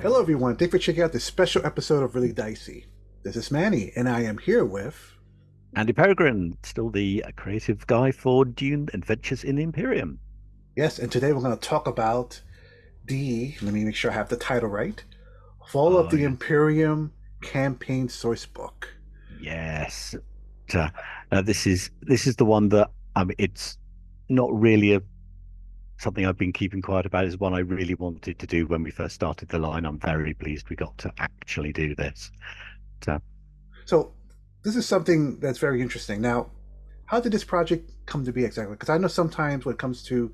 Hello, everyone. Thanks for checking out this special episode of Really Dicey. This is Manny, and I am here with. Andy Peregrine, still the creative guy for Dune Adventures in the Imperium. Yes, and today we're going to talk about let me make sure I have the title right, Fall of Oh, the yeah. Imperium Campaign Sourcebook. Yes. Uh, this is the one that it's not really something I've been keeping quiet about. It's one I really wanted to do when we first started the line. I'm very pleased we got to actually do this. So, So, this is something that's very interesting. Now, how did this project come to be exactly? Because I know sometimes when it comes to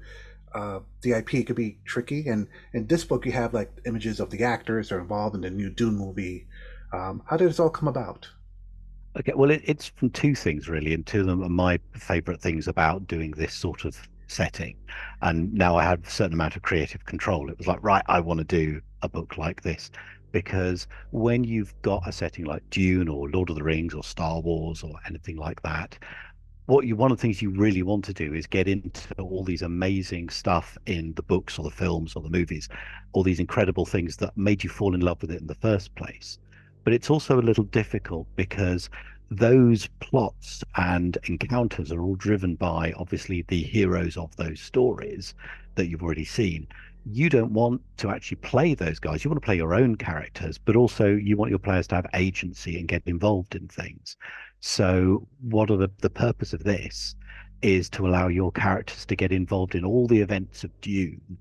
the IP, it could be tricky. And in this book, you have like images of the actors that are involved in the new Dune movie. How did this all come about? okay, well, it's from two things really, and two of them are my favorite things about doing this sort of setting. And now I have a certain amount of creative control. It was like, right, I want to do a book like this because when you've got a setting like Dune or Lord of the Rings or Star Wars or anything like that, one of the things you really want to do is get into all these amazing stuff in the books or the films or the movies, all these incredible things that made you fall in love with it in the first place. But it's also a little difficult because those plots and encounters are all driven by obviously the heroes of those stories that you've already seen. You don't want to actually play those guys. You want to play your own characters, but also you want your players to have agency and get involved in things. So, what are the purpose of this is to allow your characters to get involved in all the events of Dune,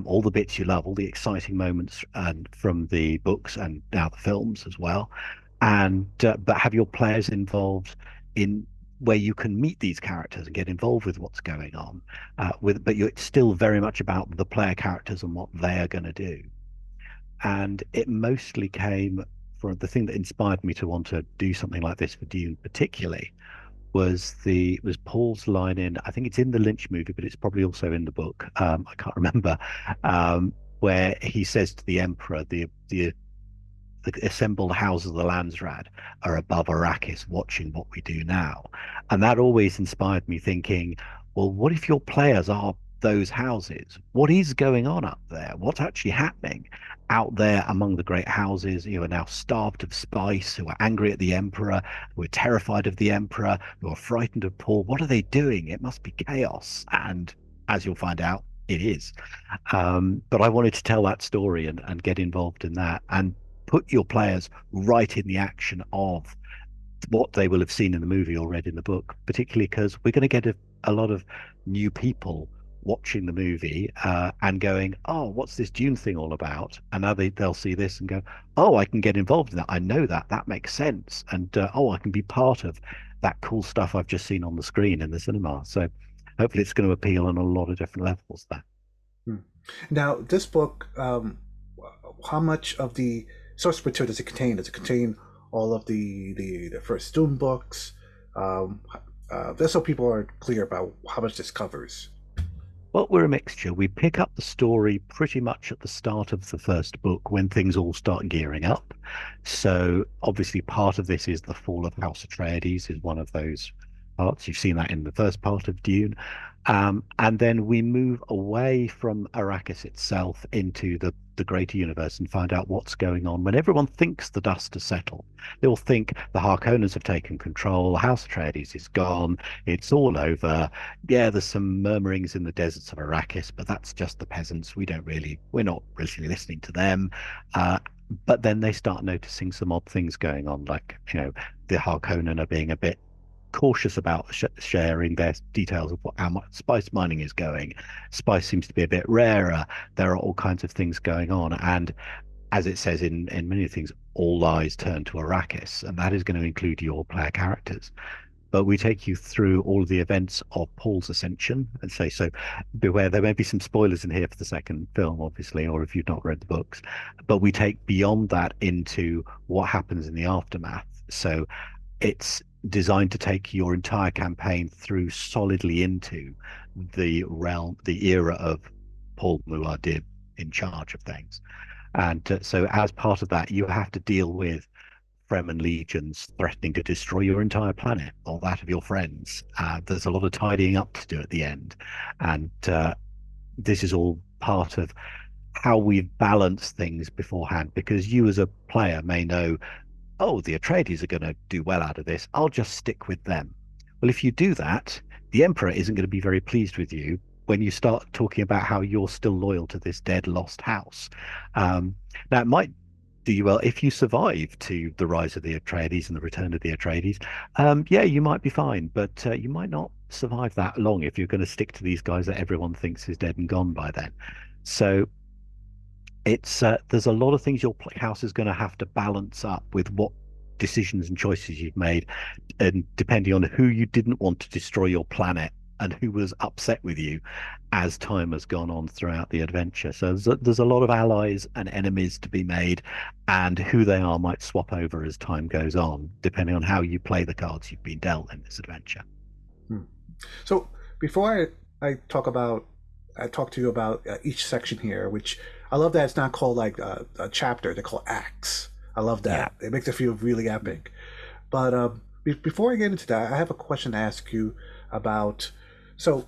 all the bits you love, all the exciting moments and from the books and now the films as well, and but have your players involved in where you can meet these characters and get involved with what's going on, but it's still very much about the player characters and what they are going to do. And it mostly came for the thing that inspired me to want to do something like this for Dune, particularly was Paul's line in, I think it's in the Lynch movie, but it's probably also in the book. I can't remember, where he says to the Emperor, the assembled houses of the Landsraad are above Arrakis watching what we do now. And that always inspired me thinking, well, what if your players are those houses? What is going on up there? What's actually happening out there among the great houses who are now starved of spice, who are angry at the Emperor, who are terrified of the Emperor, who are frightened of Paul? What are they doing? It must be chaos. And as you'll find out, it is. But I wanted to tell that story and get involved in that and put your players right in the action of what they will have seen in the movie or read in the book, particularly because we're going to get a lot of new people watching the movie and going, oh, what's this Dune thing all about? And now they'll see this and go, oh, I can get involved in that. I know that. That makes sense. And oh, I can be part of that cool stuff I've just seen on the screen in the cinema. So hopefully it's going to appeal on a lot of different levels there. Hmm. Now, this book, how much of the source material does it contain? Does it contain all of the first Dune books? Um, just so people are clear about how much this covers. Well, we're a mixture. We pick up the story pretty much at the start of the first book when things all start gearing up. So obviously part of this is the fall of House Atreides is one of those parts. You've seen that in the first part of Dune. And then we move away from Arrakis itself into the greater universe and find out what's going on. When everyone thinks the dust has settled, they'll think the Harkonnens have taken control, House Atreides is gone, it's all over. Yeah, there's some murmurings in the deserts of Arrakis, but that's just the peasants. We're not really listening to them. But then they start noticing some odd things going on, like, the Harkonnen are being a bit cautious about sharing their details of how much spice mining is going. Spice seems to be a bit rarer. There are all kinds of things going on. And as it says in many things, all eyes turn to Arrakis, and that is going to include your player characters. But we take you through all of the events of Paul's ascension and say, so beware, there may be some spoilers in here for the second film, obviously, or if you've not read the books. But we take beyond that into what happens in the aftermath. So it's designed to take your entire campaign through solidly into the era of Paul Muad'Dib in charge of things. And so, as part of that, you have to deal with Fremen legions threatening to destroy your entire planet or that of your friends. There's a lot of tidying up to do at the end, and this is all part of how we've balanced things beforehand, because you as a player may know, oh, the Atreides are going to do well out of this. I'll just stick with them. Well, if you do that, the Emperor isn't going to be very pleased with you when you start talking about how you're still loyal to this dead, lost house. Um, Now, it might do you well if you survive to the rise of the Atreides and the return of the Atreides. Yeah, you might be fine, but you might not survive that long if you're going to stick to these guys that everyone thinks is dead and gone by then. So it's there's a lot of things your house is going to have to balance up with what decisions and choices you've made, and depending on who you didn't want to destroy your planet and who was upset with you as time has gone on throughout the adventure. So there's a lot of allies and enemies to be made, and who they are might swap over as time goes on, depending on how you play the cards you've been dealt in this adventure. Hmm. So before I talk about, I talk to you about each section here, which I love that it's not called like a chapter; they're called acts. I love Yeah. that. It makes it feel really epic. But before I get into that, I have a question to ask you about. So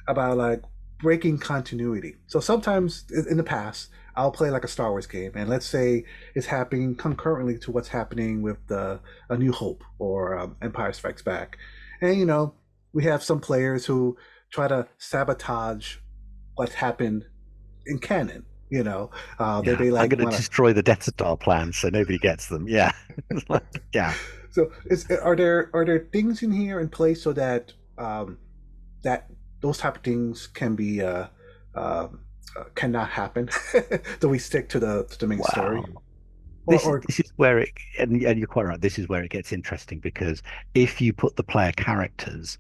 about like breaking continuity. So sometimes in the past, I'll play like a Star Wars game, and let's say it's happening concurrently to what's happening with the A New Hope or Empire Strikes Back, and we have some players who try to sabotage what's happened in canon. They Yeah, may I'm like going to want to. destroy the Death Star plans so nobody gets them. Yeah. It's like, yeah. So, are there things in here in place so that that those type of things can be uh, cannot happen. So we stick to the main story, Wow. or This is where it, and you're quite right. This is where it gets interesting, because if you put the player characters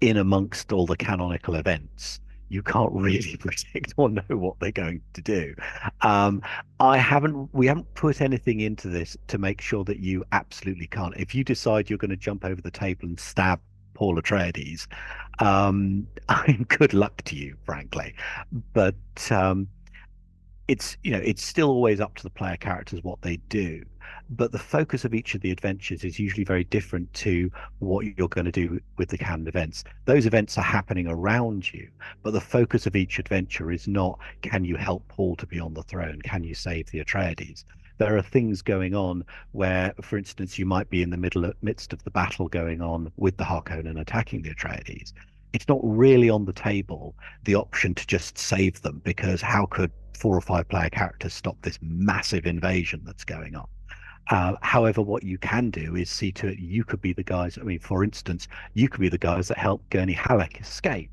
in amongst all the canonical events, you can't really predict or know what they're going to do. Um, we haven't put anything into this to make sure that you absolutely can't. If you decide you're going to jump over the table and stab Paul Atreides, I mean, good luck to you, frankly. But it's still always up to the player characters what they do, but the focus of each of the adventures is usually very different to what you're going to do with the canon events. Those events are happening around you, but the focus of each adventure is not, can you help Paul to be on the throne, can you save the Atreides? There are things going on where, for instance, you might be in the midst of the battle going on with the Harkonnen attacking the Atreides. It's not really on the table, the option to just save them, because how could 4 or 5 player characters stop this massive invasion that's going on? However, what you can do is see to it you could be the guys. I mean, for instance, you could be the guys that help Gurney Halleck escape.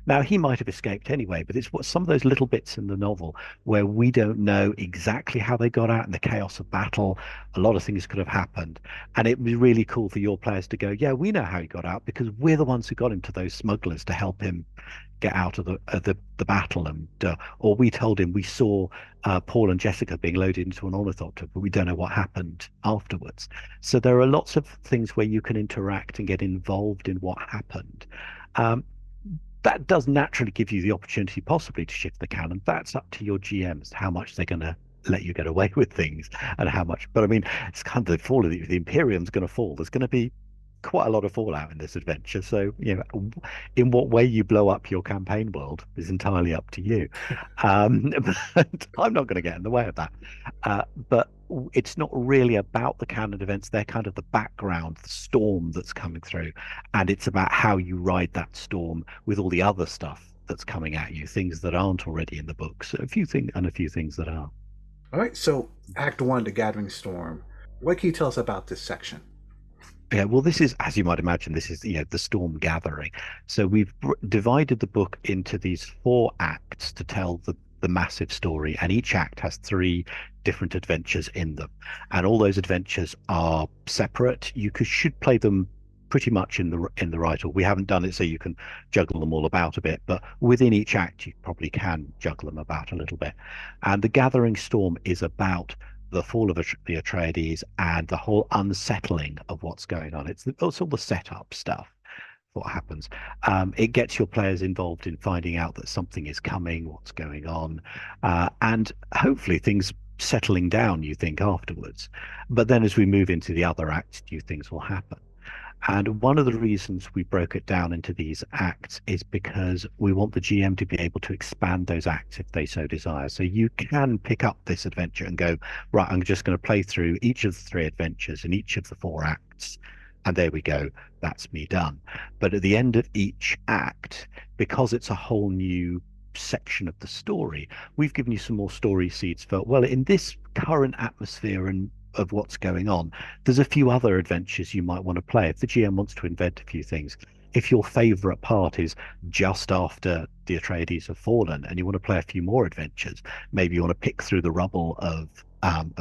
Now, he might have escaped anyway, but it's what some of those little bits in the novel where we don't know exactly how they got out in the chaos of battle. A lot of things could have happened. And it was really cool for your players to go, yeah, we know how he got out because we're the ones who got him to those smugglers to help him get out of the battle. And or we told him we saw Paul and Jessica being loaded into an ornithopter, but we don't know what happened afterwards. So there are lots of things where you can interact and get involved in what happened. Um, that does naturally give you the opportunity possibly to shift the canon. That's up to your GMs, how much they're going to let you get away with things and how much. But I mean, it's kind of the fall of the Imperium's going to fall. There's going to be quite a lot of fallout in this adventure. So, in what way you blow up your campaign world is entirely up to you. But I'm not going to get in the way of that. But it's not really about the canon events. They're kind of the background, the storm that's coming through. And it's about how you ride that storm with all the other stuff that's coming at you, things that aren't already in the books, a few things and a few things that are. all right. So Act One, the Gathering Storm. What can you tell us about this section? Yeah, well, this is, as you might imagine, this is, the storm gathering. So we've divided the book into these 4 acts to tell the massive story, and each act has 3 different adventures in them, and all those adventures are separate. Should play them pretty much in the right order. We haven't done it so you can juggle them all about a bit, but within each act you probably can juggle them about a little bit. And the Gathering Storm is about the fall of the Atreides and the whole unsettling of what's going on. It's all the setup stuff. What happens? It gets your players involved in finding out that something is coming, what's going on, and hopefully things settling down. You think afterwards, but then as we move into the other acts, new things will happen. And one of the reasons we broke it down into these acts is because we want the GM to be able to expand those acts if they so desire. So you can pick up this adventure and go, right, I'm just going to play through each of the three adventures in each of the four acts. And there we go. That's me done. But at the end of each act, because it's a whole new section of the story, we've given you some more story seeds for, well, in this current atmosphere and of what's going on, there's a few other adventures you might want to play if the GM wants to invent a few things. If your favorite part is just after the Atreides have fallen and you want to play a few more adventures, maybe you want to pick through the rubble of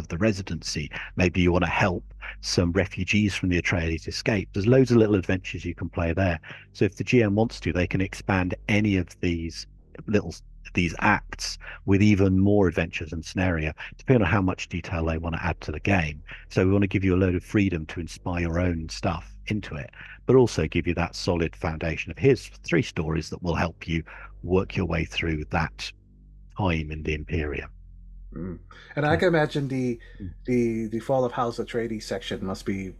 the residency. Maybe you want to help some refugees from the Atreides escape. There's loads of little adventures you can play there. So if the GM wants to, they can expand any of little these acts with even more adventures and scenario, depending on how much detail they want to add to the game. So we want to give you a load of freedom to inspire your own stuff into it, but also give you that solid foundation of here's three stories that will help you work your way through that time in the Imperium. Mm. And I Okay. can imagine the Fall of House Atreides section must be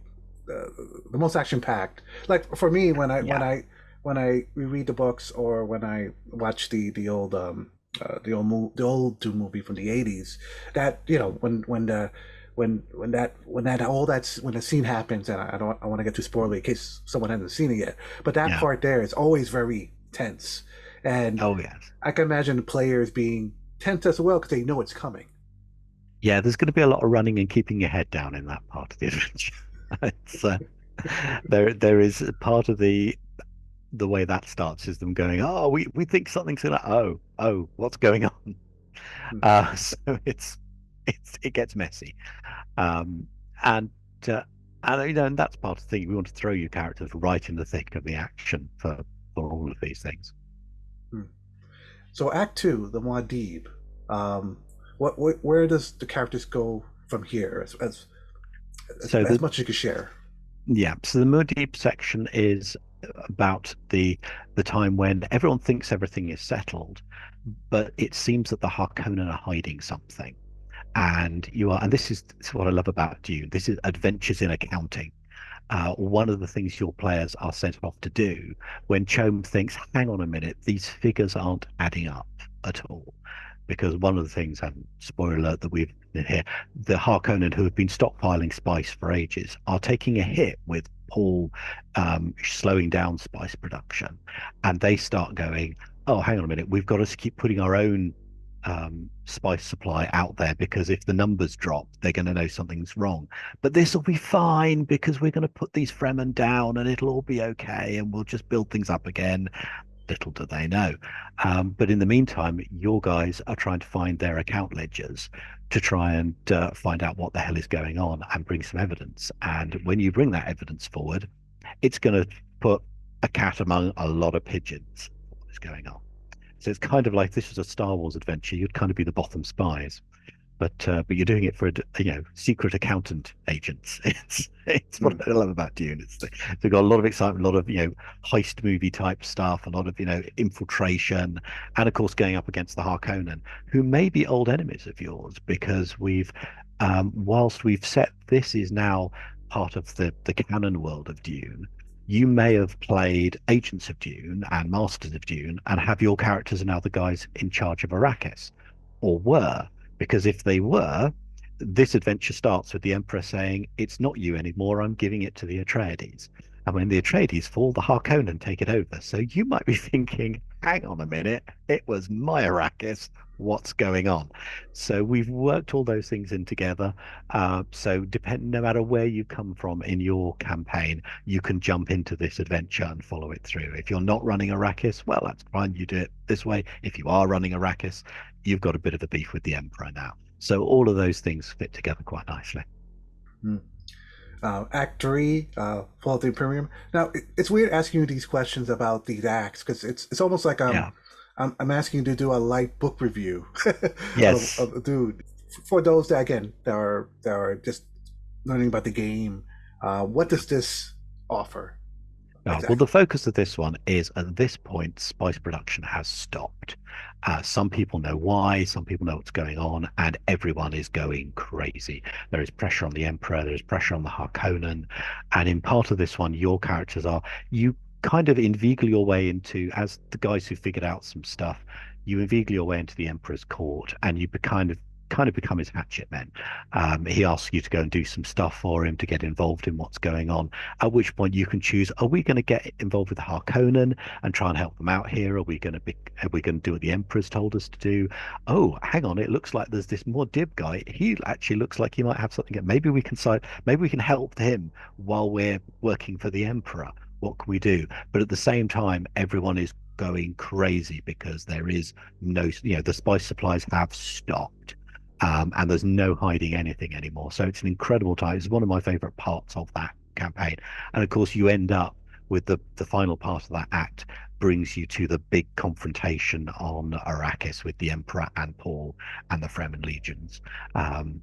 the most action packed. Like for me, Yeah. when I reread the books or when I watch the old Dune movie from the '80s, that when the scene happens, and I don't I want to get too spoilery in case someone hasn't seen it yet, but that Yeah. part there is always very tense, and Oh, yes. I can imagine the players being tense as well because they know it's coming. Yeah, there's going to be a lot of running and keeping your head down in that part of the adventure. It's there is a part of the way that starts is them going, oh, we think something's gonna, oh, what's going on? Hmm. So it gets messy, um, and uh, and that's part of the thing. We want to throw your characters right in the thick of the action for all of these things. Hmm. So Act Two, the Muad'Dib. Um, where does the characters go from here? So As much as you can share. so the Muad'Dib section is about the time when everyone thinks everything is settled, but it seems that the Harkonnen are hiding something. And this is what I love about Dune. This is adventures in accounting. One of the things your players are sent off to do when Chome thinks, hang on a minute, these figures aren't adding up at all. Because one of the things, and spoiler alert, that we've here, the Harkonnen who have been stockpiling spice for ages are taking a hit with Paul slowing down spice production. And they start going, oh, hang on a minute, we've got to keep putting our own spice supply out there because if the numbers drop, they're going to know something's wrong. But this will be fine because we're going to put these Fremen down and it'll all be okay and we'll just build things up again. Little do they know. But in the meantime, your guys are trying to find their account ledgers to try and find out what the hell is going on and bring some evidence. And when you bring that evidence forward, it's going to put a cat among a lot of pigeons. What is going on? So it's kind of like this was a Star Wars adventure. You'd kind of be the Botham spies, but you're doing it for secret accountant agents. It's what Hmm. I love about Dune. They've got a lot of excitement, a lot of heist movie type stuff, a lot of infiltration, and of course going up against the Harkonnen, who may be old enemies of yours because whilst we've set this is now part of the canon world of Dune. You may have played Agents of Dune and Masters of Dune and have your characters are now the guys in charge of Arrakis, or were, because if they were, this adventure starts with the Emperor saying, it's not you anymore, I'm giving it to the Atreides. And when the Atreides fall, the Harkonnen take it over. So you might be thinking, hang on a minute, it was my Arrakis. What's going on? So we've worked all those things in together. No matter where you come from in your campaign, you can jump into this adventure and follow it through. If you're not running Arrakis, well, that's fine. You do it this way. If you are running Arrakis, you've got a bit of a beef with the Emperor now. So all of those things fit together quite nicely. Hmm. Act Three, Fall of the Imperium. Now it's weird asking you these questions about these acts because it's almost like Yeah. I'm asking you to do a light book review Yes. of Dude. For those that again that are just learning about the game, what does this offer? Well, the Exactly. focus of this one is at this point, spice production has stopped. Some people know why, some people know what's going on, and everyone is going crazy. There is pressure on the Emperor, there is pressure on the Harkonnen, and in part of this one, your characters are you kind of inveigle your way into, as the guys who figured out some stuff, you inveigle your way into the Emperor's court, and you kind of become his hatchet men. He asks you to go and do some stuff for him to get involved in what's going on. At which point you can choose: are we going to get involved with the Harkonnen and try and help them out here? Are we going to do what the Emperor's told us to do? Oh, hang on, it looks like there's this Modib guy. He actually looks like he might have something. Maybe we can help him while we're working for the Emperor. What can we do? But at the same time, everyone is going crazy because there is no, the spice supplies have stopped. And there's no hiding anything anymore. So it's an incredible time. It's one of my favorite parts of that campaign. And of course, you end up with the final part of that act brings you to the big confrontation on Arrakis with the Emperor and Paul and the Fremen legions. And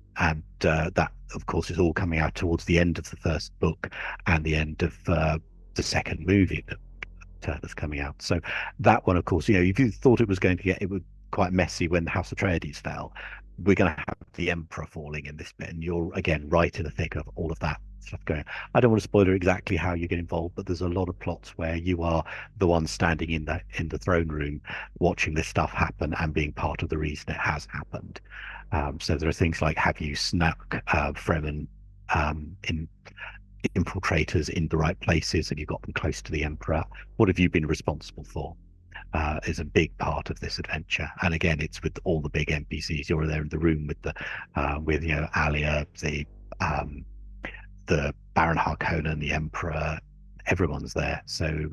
that, of course, is all coming out towards the end of the first book and the end of the second movie that's coming out. So that one, of course, if you thought it would quite messy when the House Atreides fell, we're going to have the Emperor falling in this bit, and you're again right in the thick of all of that stuff going. I don't want to spoil exactly how you get involved, but there's a lot of plots where you are the one standing in the throne room, watching this stuff happen and being part of the reason it has happened. So there are things like, have you snuck Fremen in infiltrators in the right places? Have you got them close to the Emperor? What have you been responsible for? Is a big part of this adventure. And again, it's with all the big NPCs. You're there in the room with Alia, the Baron Harkonnen, the Emperor. Everyone's there. So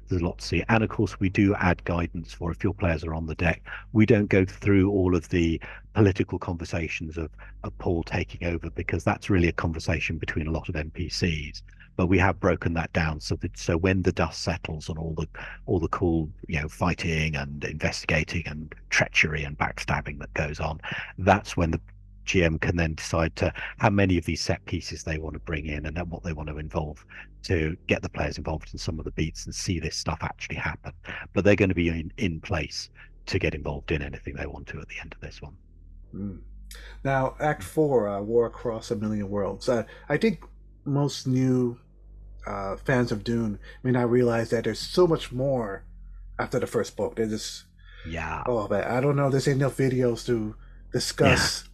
there's a lot to see. And of course, we do add guidance for if your players are on the deck. We don't go through all of the political conversations of Paul taking over, because that's really a conversation between a lot of NPCs. But we have broken that down so when the dust settles on all the cool fighting and investigating and treachery and backstabbing that goes on, that's when the GM can then decide to how many of these set pieces they want to bring in and then what they want to involve to get the players involved in some of the beats and see this stuff actually happen. But they're going to be in place to get involved in anything they want to at the end of this one. Mm. Now, Act Four, War Across a Million Worlds. I think most new fans of Dune may not realize that there's so much more after the first book. There's just, Yeah. oh man, I don't know. There's enough videos to Yeah. discuss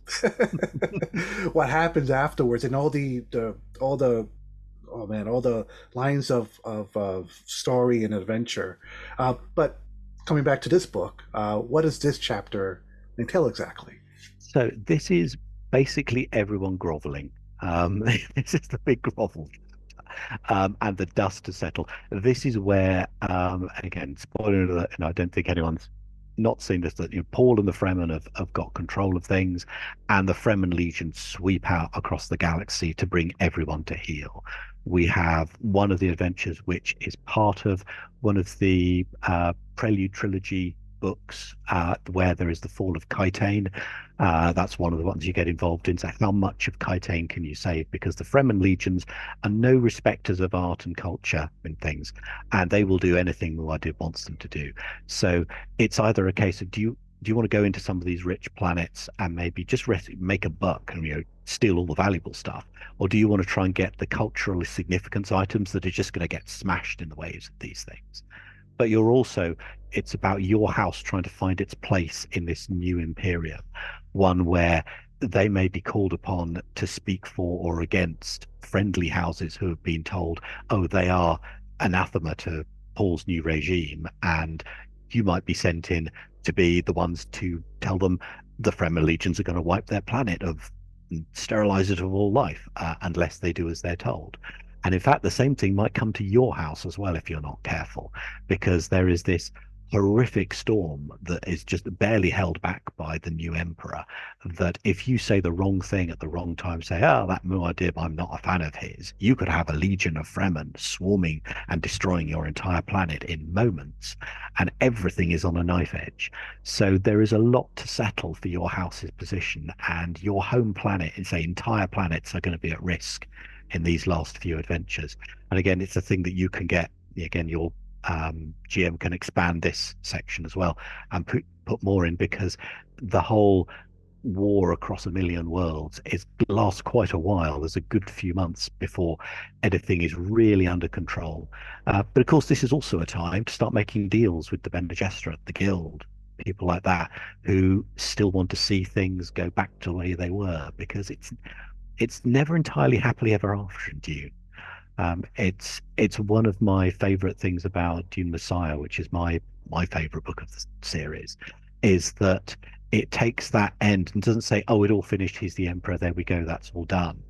what happens afterwards and all the oh man, all the lines of story and adventure. But coming back to this book, what does this chapter entail exactly? So this is basically everyone groveling. This is the big grovel, and the dust to settle. This is where, again, spoiler alert, and I don't think anyone's not seen this, that Paul and the Fremen have got control of things, and the Fremen Legion sweep out across the galaxy to bring everyone to heel. We have one of the adventures, which is part of one of the Prelude trilogy books, where there is the fall of Kitane. That's one of the ones you get involved in. So how much of Kitane can you save? Because the Fremen legions are no respecters of art and culture and things, and they will do anything Muad'Dib wants them to do. So it's either a case of do you want to go into some of these rich planets and maybe just make a buck and steal all the valuable stuff, or do you want to try and get the culturally significance items that are just going to get smashed in the waves of these things? But it's about your house trying to find its place in this new imperium, one where they may be called upon to speak for or against friendly houses who have been told, oh, they are anathema to Paul's new regime, and you might be sent in to be the ones to tell them the Fremen legions are going to wipe their planet of sterilize it of all life, unless they do as they're told. And in fact, the same thing might come to your house as well if you're not careful, because there is this horrific storm that is just barely held back by the new emperor. That if you say the wrong thing at the wrong time, say, oh, that Muad'Dib, I'm not a fan of his, you could have a legion of Fremen swarming and destroying your entire planet in moments, and everything is on a knife edge. So there is a lot to settle for your house's position, and your home planet, say entire planets, are going to be at risk in these last few adventures. And again, it's a thing that you can get again, your GM can expand this section as well and put more in, because the whole war across a million worlds is lasts quite a while. There's a good few months before anything is really under control. But of course, this is also a time to start making deals with the Bene Gesserit, the Guild, people like that, who still want to see things go back to the way they were, because it's never entirely happily ever after in Dune. It's one of my favorite things about Dune Messiah, which is my favorite book of the series, is that it takes that end and doesn't say, "Oh, it all finished. He's the emperor. There we go. That's all done."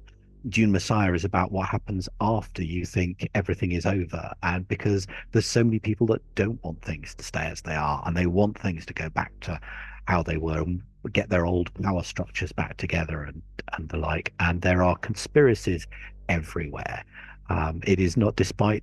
Dune Messiah is about what happens after you think everything is over, and because there's so many people that don't want things to stay as they are, and they want things to go back to how they were and get their old power structures back together and the like. And there are conspiracies everywhere. It is not, despite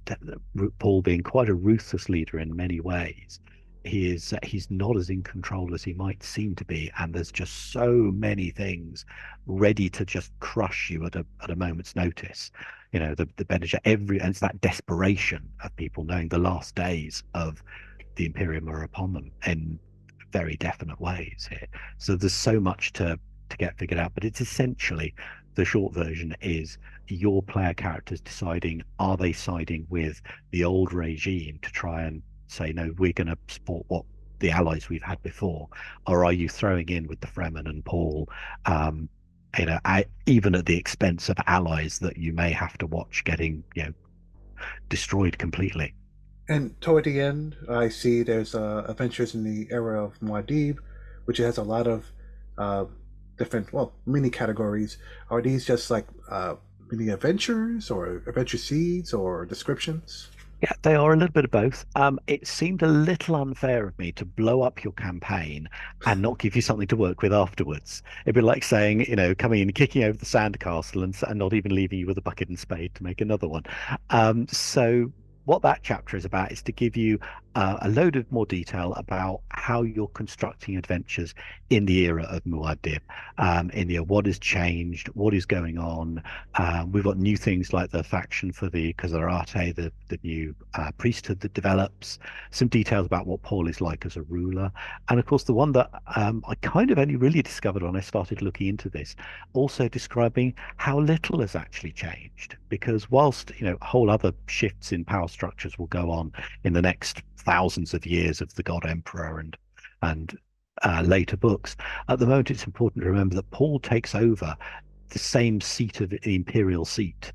Paul being quite a ruthless leader in many ways, he's not as in control as he might seem to be, and there's just so many things ready to just crush you at a moment's notice. The Benedict, and it's that desperation of people knowing the last days of the Imperium are upon them in very definite ways here. So there's so much to get figured out, but it's essentially, the short version is your player characters deciding, are they siding with the old regime to try and say, no, we're going to support what the allies we've had before, or are you throwing in with the Fremen and Paul, um, even at the expense of allies that you may have to watch getting, destroyed completely. And toward the end, I see there's adventures in the era of Muad'Dib, which has a lot of uh, different, well, mini categories. Are these just like mini adventures or adventure seeds or descriptions? Yeah, they are a little bit of both. It seemed a little unfair of me to blow up your campaign and not give you something to work with afterwards. It'd be like saying, coming in, kicking over the sandcastle and not even leaving you with a bucket and spade to make another one. So what that chapter is about is to give you a load of more detail about how you're constructing adventures in the era of Muad'Dib, in the what has changed, what is going on. We've got new things like the faction for the Kazarate, the new priesthood that develops, some details about what Paul is like as a ruler. And of course, the one that I kind of only really discovered when I started looking into this, also describing how little has actually changed. Because whilst, whole other shifts in power structures will go on in the next thousands of years of the God Emperor and later books, at the moment it's important to remember that Paul takes over the same seat of the imperial seat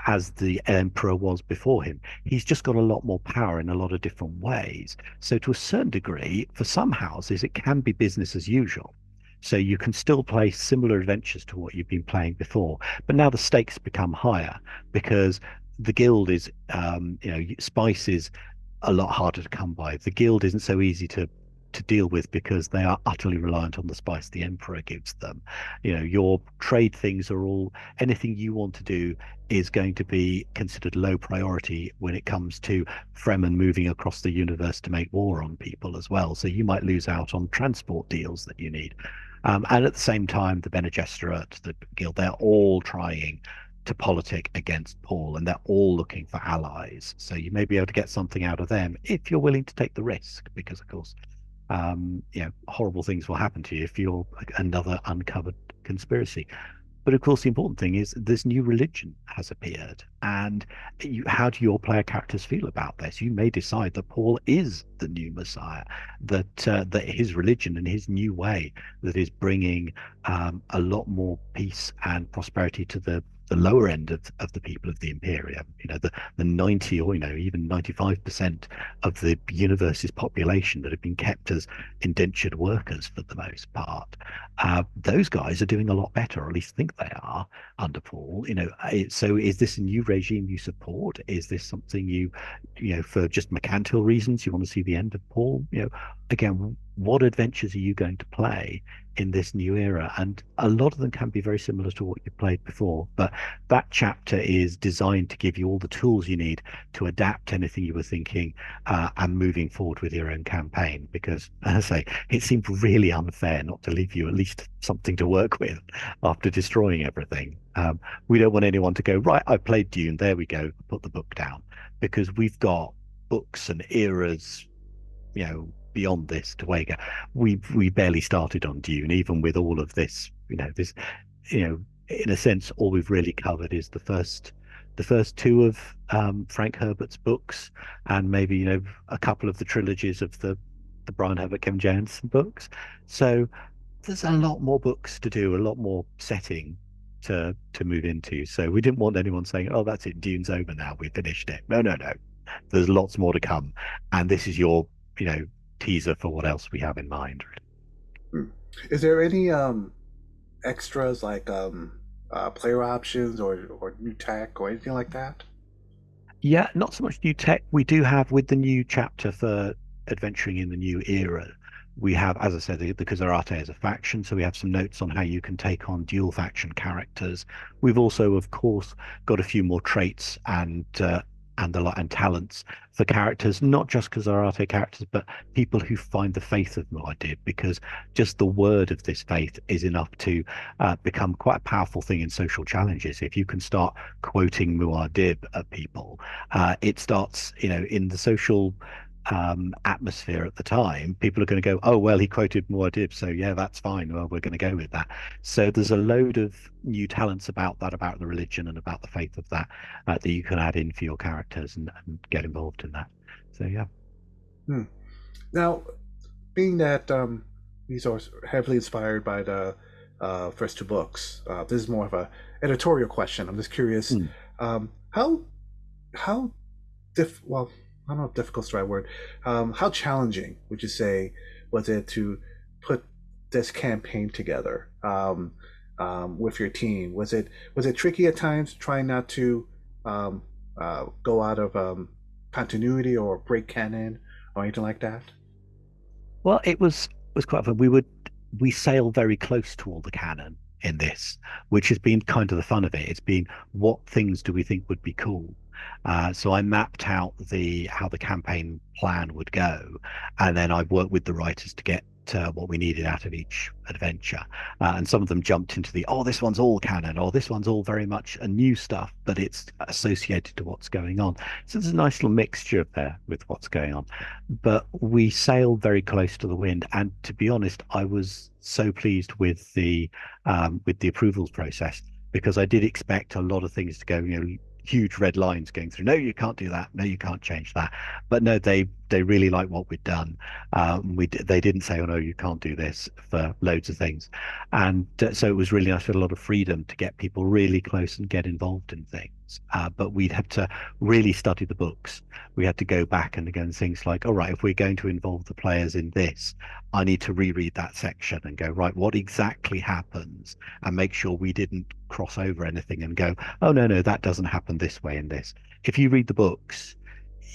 as the emperor was before him. He's just got a lot more power in a lot of different ways. So to a certain degree, for some houses, it can be business as usual. So you can still play similar adventures to what you've been playing before, but now the stakes become higher because the guild is, spice is a lot harder to come by. The guild isn't so easy to deal with because they are utterly reliant on the spice the emperor gives them. Your trade things are all, anything you want to do is going to be considered low priority when it comes to Fremen moving across the universe to make war on people as well. So you might lose out on transport deals that you need. And at the same time, the Bene Gesserit, the guild, they're all trying to politic against Paul, and they're all looking for allies. So you may be able to get something out of them if you're willing to take the risk, because of course, horrible things will happen to you if you're another uncovered conspiracy. But of course, the important thing is this new religion has appeared, and how do your player characters feel about this? You may decide that Paul is the new Messiah, that his religion and his new way that is bringing a lot more peace and prosperity to the lower end of the people of the Imperium. The 90 or even 95% of the universe's population that have been kept as indentured workers for the most part. Those guys are doing a lot better, or at least think they are under Paul. So is this a new regime you support? Is this something for just mercantile reasons, you want to see the end of Paul? Again, what adventures are you going to play in this new era? And a lot of them can be very similar to what you played before, but that chapter is designed to give you all the tools you need to adapt anything you were thinking and moving forward with your own campaign. Because, as I say, it seemed really unfair not to leave you at least something to work with after destroying everything. We don't want anyone to go, right, I played Dune, there we go, put the book down, because we've got books and eras, beyond this to Wega. We barely started on Dune, even with all of this. You know, in a sense, all we've really covered is the first two of Frank Herbert's books, and maybe a couple of the trilogies of the Brian Herbert Kevin Jansen books. So there's a lot more books to do, a lot more setting to move into. So we didn't want anyone saying, "Oh, that's it, Dune's over now. We finished it." No, no, no. There's lots more to come, and this is your, teaser for what else we have in mind. Hmm. Is there any extras like player options or new tech or anything like that? Yeah, not so much new tech. We do have with the new chapter for adventuring in the new era. We have, as I said, the Kazarate as a faction, so we have some notes on how you can take on dual faction characters. We've also, of course, got a few more traits and the lot and talents for characters, not just Kazarate characters, but people who find the faith of Muad'Dib, because just the word of this faith is enough to become quite a powerful thing in social challenges. If you can start quoting Muad'Dib at people, it starts, in the social atmosphere at the time, people are going to go, oh, well, he quoted Muad'Dib, so yeah, that's fine. Well, we're going to go with that. So there's a load of new talents about that, about the religion and about the faith of that, that you can add in for your characters and get involved in that. So yeah. Hmm. Now, being that these are heavily inspired by the first two books, this is more of a editorial question. I'm just curious, Mm. how how well, I don't know if difficult is the right word. How challenging would you say was it to put this campaign together with your team? Was it tricky at times, trying not to um, go out of continuity or break canon or anything like that? Well, it was quite fun. We sail very close to all the canon in this, which has been kind of the fun of it. It's been what things do we think would be cool. So I mapped out the how the campaign plan would go, and then I worked with the writers to get what we needed out of each adventure. And some of them jumped into the, oh, this one's all canon, or this one's all very much a new stuff, but it's associated to what's going on. So there's a nice little mixture there with what's going on. But we sailed very close to the wind, and to be honest, I was so pleased with the approvals process, because I did expect a lot of things to go, huge red lines going through. No, you can't do that. No, you can't change that. But no, they really like what we'd done. They didn't say, oh no, you can't do this for loads of things, and so it was really nice with a lot of freedom to get people really close and get involved in things. But we'd have to really study the books. We had to go back and again things like, all right, if we're going to involve the players in this, I need to reread that section and go, right, what exactly happens, and make sure we didn't cross over anything and go, oh no, no, that doesn't happen this way in this. If you read the books,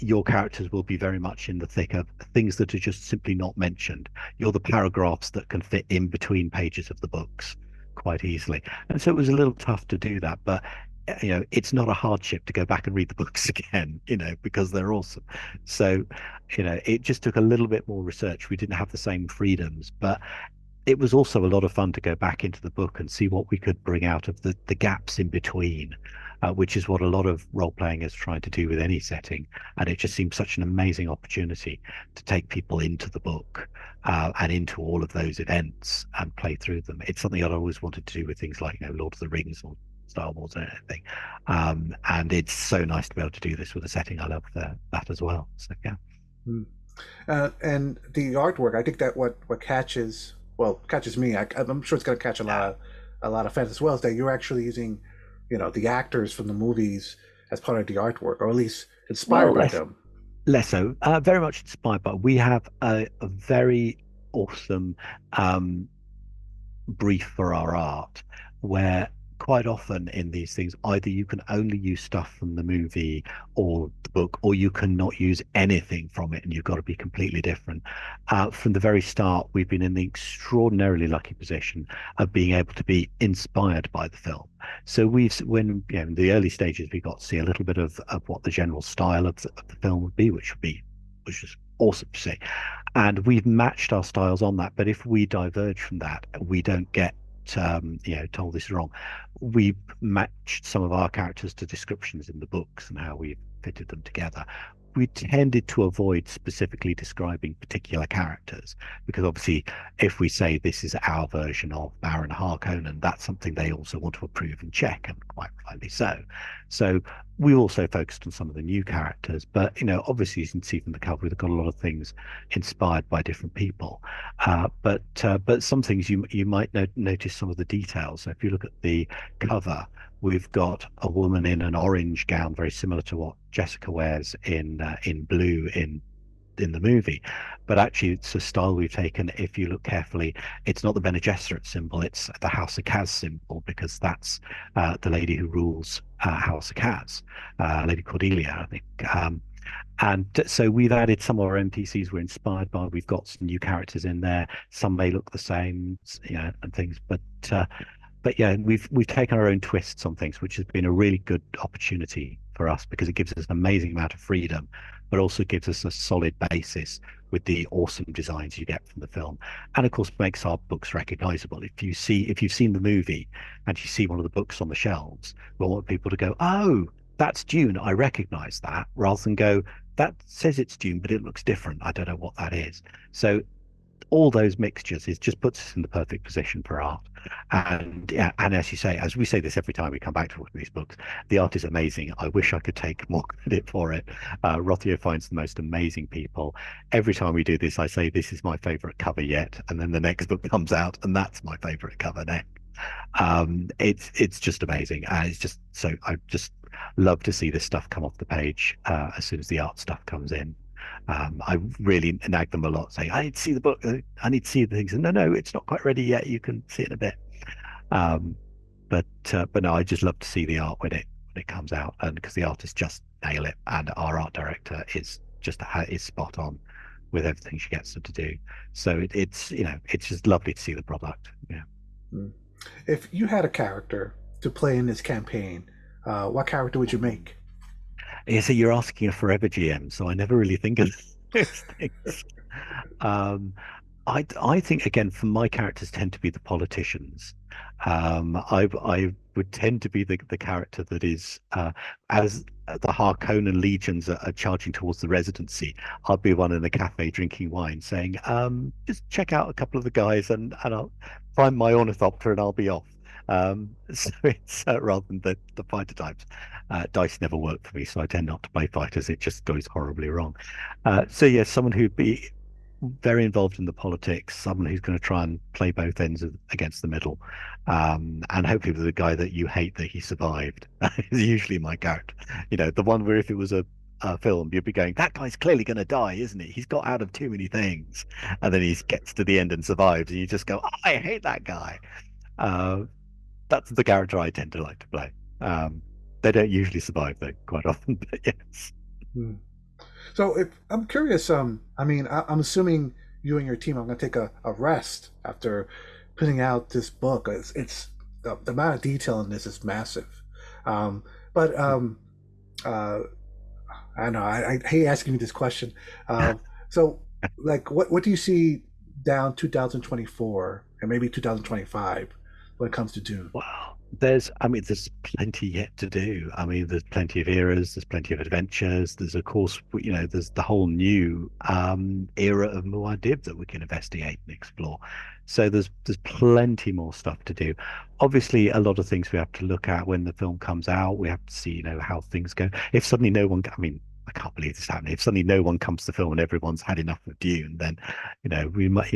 your characters will be very much in the thick of things that are just simply not mentioned. You're the paragraphs that can fit in between pages of the books quite easily. And so it was a little tough to do that, but it's not a hardship to go back and read the books again, because they're awesome. So, it just took a little bit more research. We didn't have the same freedoms, but it was also a lot of fun to go back into the book and see what we could bring out of the gaps in between, which is what a lot of role playing is trying to do with any setting. And it just seems such an amazing opportunity to take people into the book and into all of those events and play through them. It's something I'd always wanted to do with things like Lord of the Rings or Star Wars and anything. And it's so nice to be able to do this with a setting. I love that as well. So yeah. Hmm. And the artwork, I think that what catches me. I'm sure it's going to catch a lot of fans as well. Is that you're actually using, the actors from the movies as part of the artwork, or at least Well, inspired by less them. less so. Very much inspired, but we have a very awesome um, brief for our art, where quite often in these things, either you can only use stuff from the movie or the book, or you cannot use anything from it, and you've got to be completely different. From the very start, we've been in the extraordinarily lucky position of being able to be inspired by the film. So when in the early stages, we got to see a little bit of what the general style of the film would be, which was awesome to see, and we've matched our styles on that. But if we diverge from that, we don't get told this is wrong. We've matched some of our characters to descriptions in the books and how we've fitted them together. we tended to avoid specifically describing particular characters because obviously if we say this is our version of Baron Harkonnen, that's something they also want to approve and check, and quite rightly so. So we also focused on some of the new characters, but obviously you can see from the cover we've got a lot of things inspired by different people. But some things you might notice some of the details. So if you look at the cover, we've got a woman in an orange gown, very similar to what Jessica wears in blue in the movie. But actually, it's a style we've taken. If you look carefully, it's not the Bene Gesserit symbol; it's the House of Kaz symbol, because that's the lady who rules House of Kaz, Lady Cordelia, I think. And so we've added some of our NPCs we're inspired by. We've got some new characters in there. Some may look the same, and things, but yeah, we've taken our own twists on things, which has been a really good opportunity for us because it gives us an amazing amount of freedom, but also gives us a solid basis with the awesome designs you get from the film, and of course makes our books recognizable. If you've seen the movie and you see one of the books on the shelves, we want people to go, "Oh, that's Dune. I recognize that," rather than go, "That says it's Dune, but it looks different. I don't know what that is." So all those mixtures is just puts us in the perfect position for art. And yeah, and as you say, as we say this every time we come back to one of these books, the art is amazing. I wish I could take more credit for it. Rothio finds the most amazing people. Every time we do this, I say this is my favorite cover yet, and then the next book comes out, and that's my favorite cover next. It's just amazing, and it's just so I just love to see this stuff come off the page as soon as the art stuff comes in. I really nag them a lot, saying, "I need to see the book. I need to see the things." And no, it's not quite ready yet. You can see it in a bit. Um, but no, I just love to see the art when it comes out, and because the artists just nail it, and our art director is spot on with everything she gets them to do. So it's just lovely to see the product. Yeah. Mm. If you had a character to play in this campaign, what character would you make? Yeah, so you're asking a forever GM, so I never really think of those things. Um, I think again, for my characters tend to be the politicians. I would tend to be the character that is as the Harkonnen legions are charging towards the residency. I'll be one in a cafe drinking wine, saying, "Just check out a couple of the guys, and I'll find my ornithopter, and I'll be off." So it's rather than the fighter types. Dice never work for me, so I tend not to play fighters. It just goes horribly wrong. So yeah, someone who'd be very involved in the politics, someone who's going to try and play both ends against the middle, and hopefully with the guy that you hate that he survived is usually my character. The one where if it was a film, you'd be going, "That guy's clearly going to die, isn't he? He's got out of too many things," and then he gets to the end and survives, and you just go, "Oh, I hate that guy." Uh, that's the character I tend to like to play. They don't usually survive though, quite often, but yes. Hmm. So if I'm curious, I mean, I'm assuming you and your team are going to take a rest after putting out this book. It's the amount of detail in this is massive. But uh, I don't know. I hate asking you this question. So, like, what do you see down 2024 and maybe 2025 when it comes to Dune? Wow. I mean, there's plenty yet to do. I mean, there's plenty of eras, there's plenty of adventures. There's, of course, there's the whole new era of Muad'Dib that we can investigate and explore. So there's plenty more stuff to do. Obviously, a lot of things we have to look at when the film comes out. We have to see, how things go. If suddenly no one, I mean, I can't believe this happening. If suddenly no one comes to film and everyone's had enough of Dune, then we might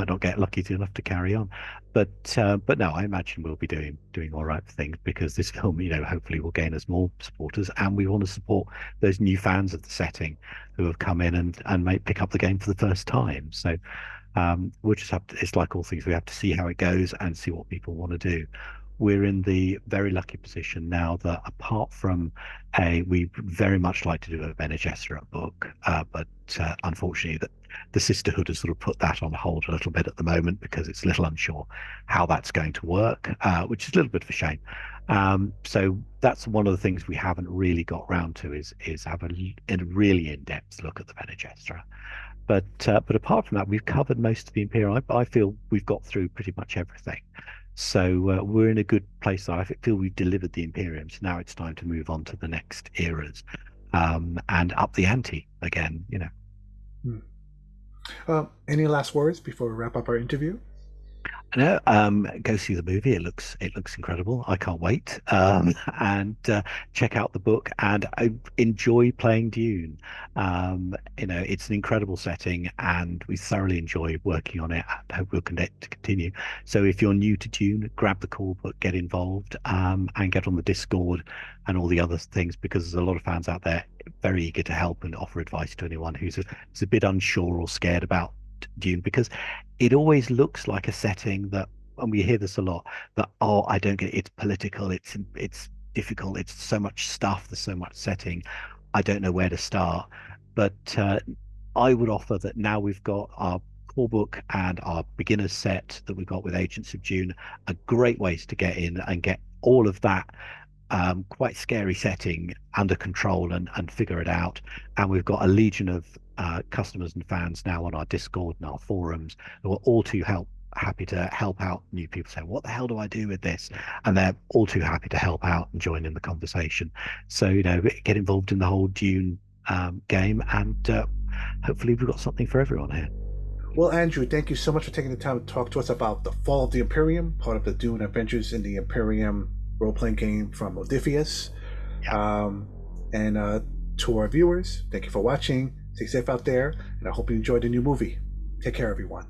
not get lucky enough to carry on. But no, I imagine we'll be doing all right things because this film, hopefully will gain us more supporters, and we want to support those new fans of the setting who have come in and may pick up the game for the first time. So we'll just have to. It's like all things, we have to see how it goes and see what people want to do. We're in the very lucky position now that apart from we very much like to do a Bene Gesserit book, but unfortunately that the Sisterhood has sort of put that on hold a little bit at the moment because it's a little unsure how that's going to work, which is a little bit of a shame. So that's one of the things we haven't really got round to is have a really in-depth look at the Bene Gesserit. But apart from that, we've covered most of the Imperium. I feel we've got through pretty much everything. So we're in a good place. I feel we've delivered the Imperium. So now it's time to move on to the next eras. and up the ante again. Hmm. Any last words before we wrap up our interview? No, go see the movie. It looks incredible. I can't wait. And check out the book. And I enjoy playing Dune. It's an incredible setting, and we thoroughly enjoy working on it. And hope we'll continue. So if you're new to Dune, grab the core book, get involved, and get on the Discord and all the other things, because there's a lot of fans out there very eager to help and offer advice to anyone who's a bit unsure or scared about Dune, because it always looks like a setting that, and we hear this a lot, that, oh, I don't get it, it's political, it's difficult, it's so much stuff, there's so much setting, I don't know where to start. But I would offer that now we've got our core book and our beginner's set that we've got with Agents of Dune are great ways to get in and get all of that quite scary setting under control and figure it out. And we've got a legion of customers and fans now on our Discord and our forums who are all too happy to help out new people say, what the hell do I do with this? And they're all too happy to help out and join in the conversation. So, get involved in the whole Dune game, and hopefully we've got something for everyone here. Well, Andrew, thank you so much for taking the time to talk to us about the Fall of the Imperium, part of the Dune Adventures in the Imperium role-playing game from Modiphius. Yeah. And to our viewers, thank you for watching. Stay safe out there, and I hope you enjoyed the new movie. Take care, everyone.